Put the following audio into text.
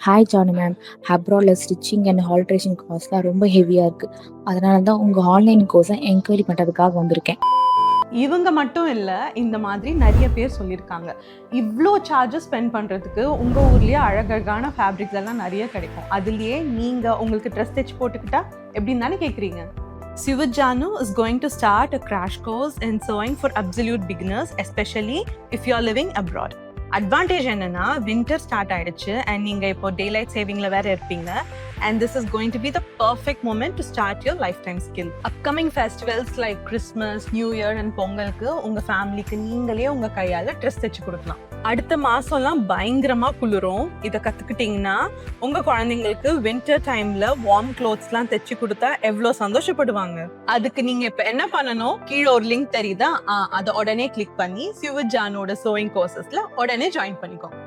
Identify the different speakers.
Speaker 1: Hi Janu ma'am. அப்ராட்ல stitching and alteration காஸ்ட்லாம் ரொம்ப ஹெவியா இருக்கு. அதனால தான் உங்க ஆன்லைன் கோர்ஸை என்கொயரி பண்றதுக்காக வந்திருக்கேன்.
Speaker 2: இவங்க மட்டும் இல்லை, இந்த மாதிரி நிறைய பேர் சொல்லியிருக்காங்க. இவ்வளோ சார்ஜஸ் ஸ்பெண்ட் பண்ணுறதுக்கு உங்கள் ஊர்லேயே அழகழகான ஃபேப்ரிக்ஸ் எல்லாம் நிறைய கிடைக்கும். அதுலேயே நீங்கள் உங்களுக்கு ட்ரெஸ் தைச்சு போட்டுக்கிட்டா எப்படின்னு தானே கேட்குறீங்க. Sivajanu is going to start a crash course in sewing for absolute beginners, especially if you are living abroad. Advantage என்னன்னா, வின்டர் ஸ்டார்ட் ஆயிடுச்சு அண்ட் நீங்க இப்போ டேலைட் சேவிங்ல வேற இருப்பீங்க. And this is going to be the perfect moment to start your lifetime skill. Upcoming festivals like Christmas, New Year and பொங்கலுக்கு உங்க ஃபேமிலிக்கு நீங்களே உங்க கையால ட்ரெஸ் தைச்சு கொடுக்கலாம். அடுத்த மாசம்லாம் பயங்கரமா குளிரும். இதை கத்துக்கிட்டீங்கன்னா உங்க குழந்தைங்களுக்கு வின்டர் டைம்ல வார்ம் க்ளோத்ஸ்லாம் தைச்சு கொடுத்தா எவ்வளவு சந்தோஷப்படுவாங்க. அதுக்கு நீங்க இப்ப என்ன பண்ணணும், கீழே ஒரு லிங்க் தெரியுதா, அதை உடனே கிளிக் பண்ணி சிவஜானோட சோயிங் கோர்சஸ்ல உடனே ஜாயின் பண்ணிக்கோங்க.